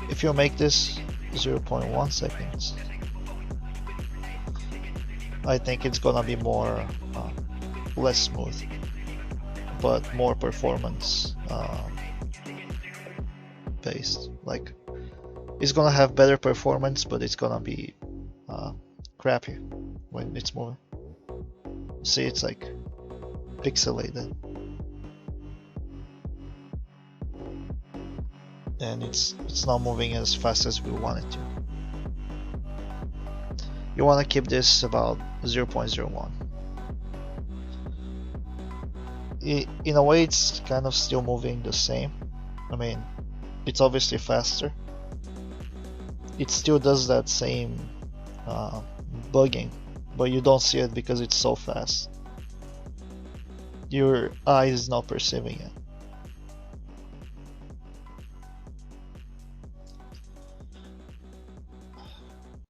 if you make this 0.1 seconds, I think it's gonna be more less smooth, but more performance based. Like, it's gonna have better performance, but it's gonna be crappy when it's moving. See, it's like pixelated, and it's not moving as fast as we want it to. You want to keep this about 0.01. In a way, it's kind of still moving the same. I mean, it's obviously faster. It still does that same bugging, but you don't see it because it's so fast. Your eye is not perceiving it.